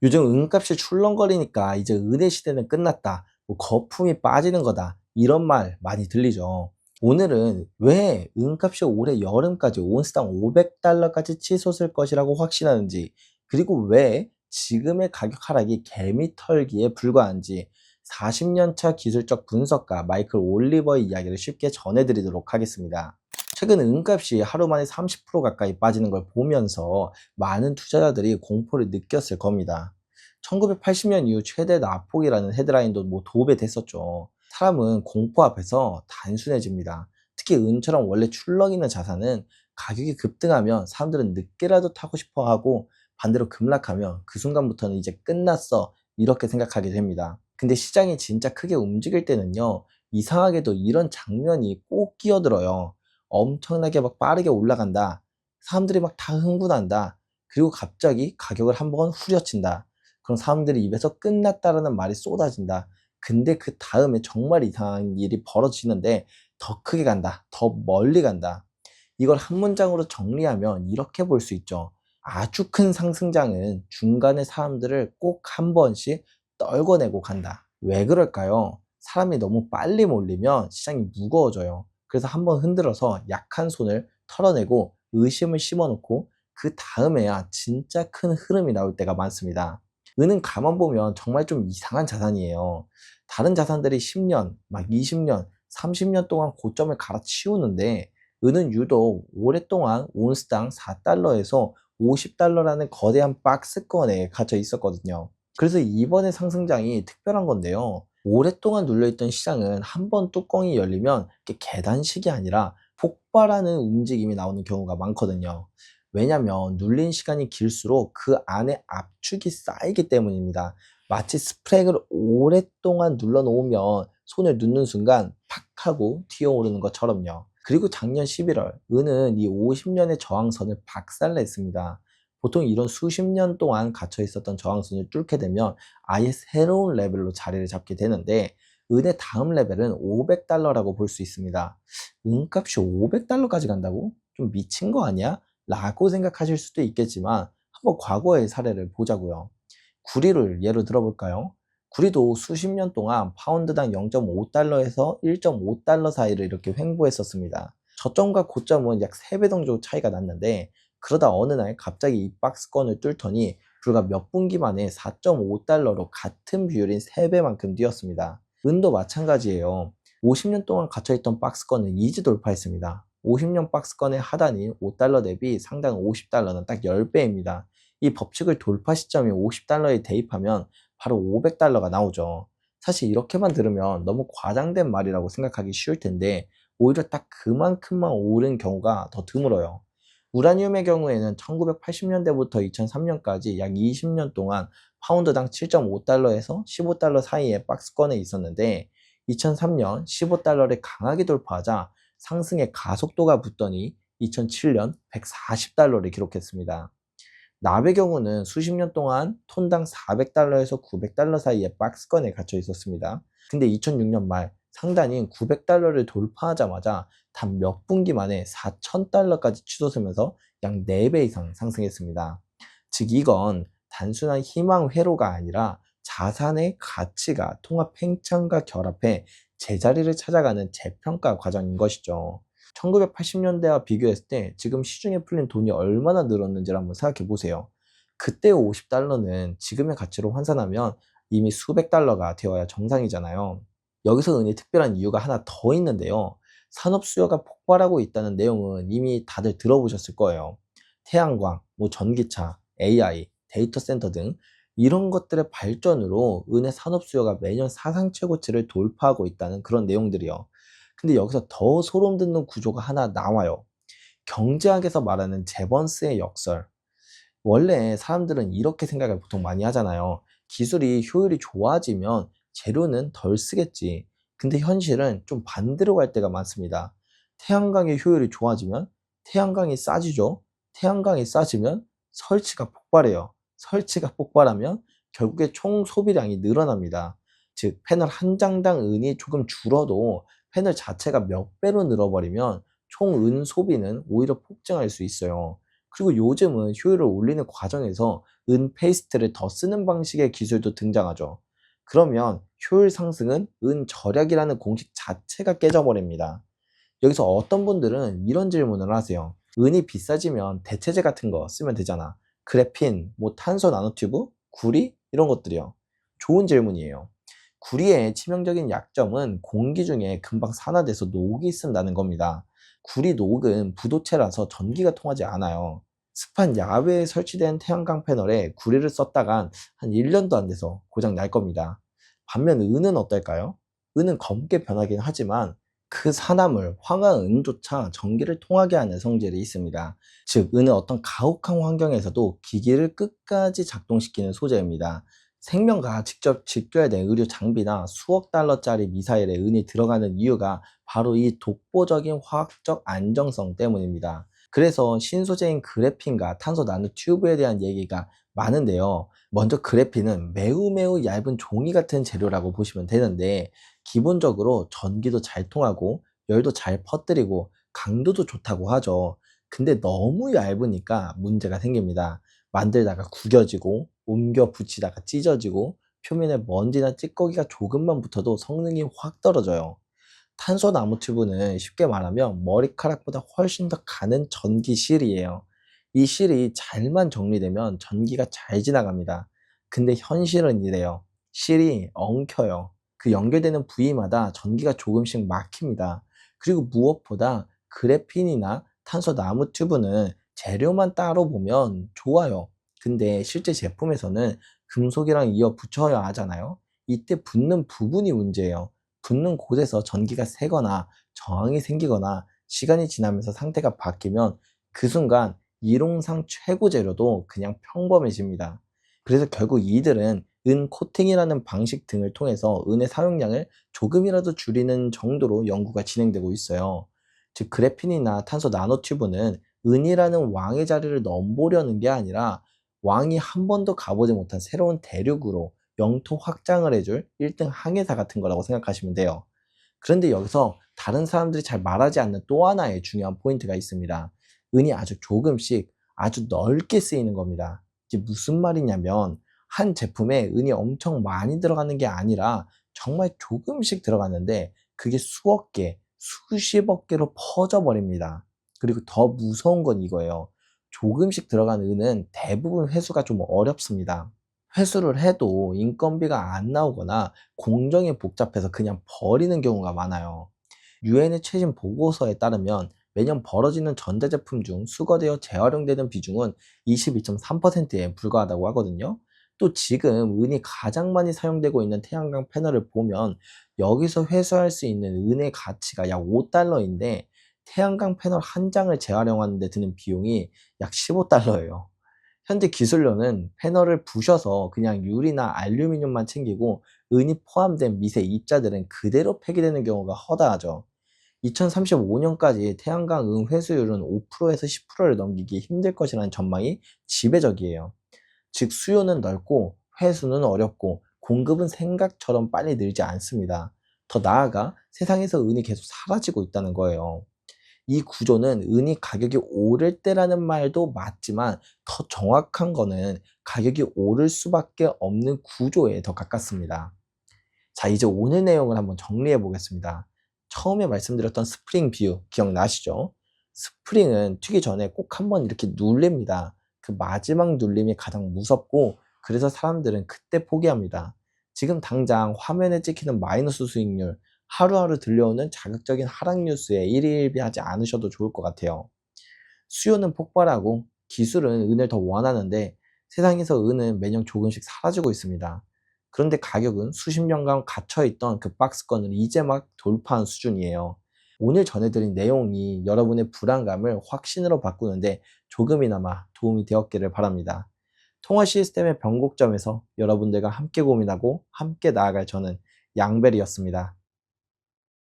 요즘 은값이 출렁거리니까 이제 은의 시대는 끝났다. 뭐 거품이 빠지는 거다. 이런 말 많이 들리죠. 오늘은 왜 은값이 올해 여름까지 온스당 500달러까지 치솟을 것이라고 확신하는지, 그리고 왜 지금의 가격 하락이 개미털기에 불과한지 40년 차 기술적 분석가 마이클 올리버의 이야기를 쉽게 전해드리도록 하겠습니다. 최근 은값이 하루 만에 30% 가까이 빠지는 걸 보면서 많은 투자자들이 공포를 느꼈을 겁니다. 1980년 이후 최대 낙폭이라는 헤드라인도 뭐 도배됐었죠. 사람은 공포 앞에서 단순해집니다. 특히 은처럼 원래 출렁이는 자산은 가격이 급등하면 사람들은 늦게라도 타고 싶어 하고, 반대로 급락하면 그 순간부터는 이제 끝났어, 이렇게 생각하게 됩니다. 근데 시장이 진짜 크게 움직일 때는요, 이상하게도 이런 장면이 꼭 끼어들어요. 엄청나게 막 빠르게 올라간다. 사람들이 막 다 흥분한다. 그리고 갑자기 가격을 한번 후려친다. 그럼 사람들이 입에서 끝났다라는 말이 쏟아진다. 근데 그 다음에 정말 이상한 일이 벌어지는데 더 크게 간다. 더 멀리 간다. 이걸 한 문장으로 정리하면 이렇게 볼 수 있죠. 아주 큰 상승장은 중간에 사람들을 꼭 한 번씩 떨궈내고 간다. 왜 그럴까요? 사람이 너무 빨리 몰리면 시장이 무거워져요. 그래서 한번 흔들어서 약한 손을 털어내고 의심을 심어놓고 그 다음에야 진짜 큰 흐름이 나올 때가 많습니다. 은은 가만 보면 정말 좀 이상한 자산이에요. 다른 자산들이 10년, 막 20년, 30년 동안 고점을 갈아치우는데, 은은 유독 오랫동안 온스당 4달러에서 50달러라는 거대한 박스권에 갇혀 있었거든요. 그래서 이번에 상승장이 특별한 건데요. 오랫동안 눌려있던 시장은 한번 뚜껑이 열리면 계단식이 아니라 폭발하는 움직임이 나오는 경우가 많거든요. 왜냐면 눌린 시간이 길수록 그 안에 압축이 쌓이기 때문입니다. 마치 스프렉을 오랫동안 눌러 놓으면 손을 넣는 순간 팍 하고 튀어오르는 것처럼요. 그리고 작년 11월 은은 이 50년의 저항선을 박살냈습니다. 보통 이런 수십 년 동안 갇혀 있었던 저항선을 뚫게 되면 아예 새로운 레벨로 자리를 잡게 되는데, 은의 다음 레벨은 500달러라고 볼 수 있습니다. 은값이 500달러까지 간다고? 좀 미친 거 아니야? 라고 생각하실 수도 있겠지만, 한번 과거의 사례를 보자고요. 구리를 예로 들어볼까요? 구리도 수십 년 동안 파운드당 0.5달러에서 1.5달러 사이를 이렇게 횡보했었습니다. 저점과 고점은 약 3배 정도 차이가 났는데, 그러다 어느 날 갑자기 이 박스권을 뚫더니 불과 몇 분기 만에 4.5달러로 같은 비율인 3배만큼 뛰었습니다. 은도 마찬가지예요. 50년 동안 갇혀있던 박스권을 이지 돌파했습니다. 50년 박스권의 하단인 5달러 대비 상당 50달러는 딱 10배입니다. 이 법칙을 돌파 시점이 50달러에 대입하면 바로 500달러가 나오죠. 사실 이렇게만 들으면 너무 과장된 말이라고 생각하기 쉬울 텐데, 오히려 딱 그만큼만 오른 경우가 더 드물어요. 우라늄의 경우에는 1980년대부터 2003년까지 약 20년 동안 파운드당 7.5달러에서 15달러 사이의 박스권에 있었는데, 2003년 15달러를 강하게 돌파하자 상승의 가속도가 붙더니 2007년 140달러를 기록했습니다. 납의 경우는 수십 년 동안 톤당 400달러에서 900달러 사이의 박스권에 갇혀 있었습니다. 근데 2006년 말 상단인 900달러를 돌파하자마자 단 몇 분기 만에 4000달러까지 치솟으면서 약 4배 이상 상승했습니다. 즉 이건 단순한 희망 회로가 아니라 자산의 가치가 통합 팽창과 결합해 제자리를 찾아가는 재평가 과정인 것이죠. 1980년대와 비교했을 때 지금 시중에 풀린 돈이 얼마나 늘었는지를 한번 생각해 보세요. 그때 50달러는 지금의 가치로 환산하면 이미 수백 달러가 되어야 정상이잖아요. 여기서 은이 특별한 이유가 하나 더 있는데요. 산업 수요가 폭발하고 있다는 내용은 이미 다들 들어보셨을 거예요. 태양광, 뭐 전기차, AI, 데이터 센터 등 이런 것들의 발전으로 은의 산업 수요가 매년 사상 최고치를 돌파하고 있다는 그런 내용들이요. 근데 여기서 더 소름 돋는 구조가 하나 나와요. 경제학에서 말하는 제번스의 역설. 원래 사람들은 이렇게 생각을 보통 많이 하잖아요. 기술이 효율이 좋아지면 재료는 덜 쓰겠지. 근데 현실은 좀 반대로 갈 때가 많습니다. 태양광의 효율이 좋아지면 태양광이 싸지죠. 태양광이 싸지면 설치가 폭발해요. 설치가 폭발하면 결국에 총 소비량이 늘어납니다. 즉 패널 한 장당 은이 조금 줄어도 패널 자체가 몇 배로 늘어버리면 총 은 소비는 오히려 폭증할 수 있어요. 그리고 요즘은 효율을 올리는 과정에서 은 페이스트를 더 쓰는 방식의 기술도 등장하죠. 그러면 효율 상승은 은 절약이라는 공식 자체가 깨져버립니다. 여기서 어떤 분들은 이런 질문을 하세요. 은이 비싸지면 대체제 같은 거 쓰면 되잖아. 그래핀, 뭐 탄소 나노튜브, 구리 이런 것들이요. 좋은 질문이에요. 구리의 치명적인 약점은 공기 중에 금방 산화돼서 녹이 쓴다는 겁니다. 구리 녹은 부도체라서 전기가 통하지 않아요. 습한 야외에 설치된 태양광 패널에 구리를 썼다간 한 1년도 안 돼서 고장 날 겁니다. 반면 은은 어떨까요? 은은 검게 변하긴 하지만 그 산화물, 황화은조차 전기를 통하게 하는 성질이 있습니다. 즉, 은은 어떤 가혹한 환경에서도 기기를 끝까지 작동시키는 소재입니다. 생명과 직접 직결된 의료 장비나 수억 달러짜리 미사일에 은이 들어가는 이유가 바로 이 독보적인 화학적 안정성 때문입니다. 그래서 신소재인 그래핀과 탄소 나노 튜브에 대한 얘기가 많은데요. 먼저 그래핀은 매우 얇은 종이 같은 재료라고 보시면 되는데, 기본적으로 전기도 잘 통하고 열도 잘 퍼뜨리고 강도도 좋다고 하죠. 근데 너무 얇으니까 문제가 생깁니다. 만들다가 구겨지고 옮겨 붙이다가 찢어지고 표면에 먼지나 찌꺼기가 조금만 붙어도 성능이 확 떨어져요. 탄소 나무 튜브는 쉽게 말하면 머리카락보다 훨씬 더 가는 전기 실이에요. 이 실이 잘만 정리되면 전기가 잘 지나갑니다. 근데 현실은 이래요. 실이 엉켜요. 그 연결되는 부위마다 전기가 조금씩 막힙니다. 그리고 무엇보다 그래핀이나 탄소 나무 튜브는 재료만 따로 보면 좋아요. 근데 실제 제품에서는 금속이랑 이어 붙여야 하잖아요. 이때 붙는 부분이 문제예요. 붙는 곳에서 전기가 새거나 저항이 생기거나 시간이 지나면서 상태가 바뀌면 그 순간 이론상 최고 재료도 그냥 평범해집니다. 그래서 결국 이들은 은 코팅이라는 방식 등을 통해서 은의 사용량을 조금이라도 줄이는 정도로 연구가 진행되고 있어요. 즉 그래핀이나 탄소 나노튜브는 은이라는 왕의 자리를 넘보려는 게 아니라 왕이 한 번도 가보지 못한 새로운 대륙으로 영토 확장을 해줄 1등 항해사 같은 거라고 생각하시면 돼요. 그런데 여기서 다른 사람들이 잘 말하지 않는 또 하나의 중요한 포인트가 있습니다. 은이 아주 조금씩 아주 넓게 쓰이는 겁니다. 이게 무슨 말이냐면 한 제품에 은이 엄청 많이 들어가는 게 아니라 정말 조금씩 들어갔는데 그게 수억 개, 수십억 개로 퍼져 버립니다. 그리고 더 무서운 건 이거예요. 조금씩 들어간 은은 대부분 회수가 좀 어렵습니다. 회수를 해도 인건비가 안 나오거나 공정이 복잡해서 그냥 버리는 경우가 많아요. 유엔의 최신 보고서에 따르면 매년 벌어지는 전자제품 중 수거되어 재활용되는 비중은 22.3%에 불과하다고 하거든요. 또 지금 은이 가장 많이 사용되고 있는 태양광 패널을 보면 여기서 회수할 수 있는 은의 가치가 약 5달러인데 태양광 패널 한 장을 재활용하는 데 드는 비용이 약 15달러예요. 현재 기술로는 패널을 부셔서 그냥 유리나 알루미늄만 챙기고 은이 포함된 미세 입자들은 그대로 폐기되는 경우가 허다하죠. 2035년까지 태양광 은 회수율은 5%에서 10%를 넘기기 힘들 것이라는 전망이 지배적이에요. 즉 수요는 넓고 회수는 어렵고 공급은 생각처럼 빨리 늘지 않습니다. 더 나아가 세상에서 은이 계속 사라지고 있다는 거예요. 이 구조는 은이 가격이 오를 때라는 말도 맞지만 더 정확한 거는 가격이 오를 수밖에 없는 구조에 더 가깝습니다. 자, 이제 오늘 내용을 한번 정리해 보겠습니다. 처음에 말씀드렸던 스프링 비유 기억나시죠? 스프링은 튀기 전에 꼭 한번 이렇게 눌립니다. 그 마지막 눌림이 가장 무섭고 그래서 사람들은 그때 포기합니다. 지금 당장 화면에 찍히는 마이너스 수익률, 하루하루 들려오는 자극적인 하락 뉴스에 일희일비하지 않으셔도 좋을 것 같아요. 수요는 폭발하고 기술은 은을 더 원하는데 세상에서 은은 매년 조금씩 사라지고 있습니다. 그런데 가격은 수십 년간 갇혀있던 그 박스권을 이제 막 돌파한 수준이에요. 오늘 전해드린 내용이 여러분의 불안감을 확신으로 바꾸는데 조금이나마 도움이 되었기를 바랍니다. 통화 시스템의 변곡점에서 여러분들과 함께 고민하고 함께 나아갈 저는 양벨이었습니다.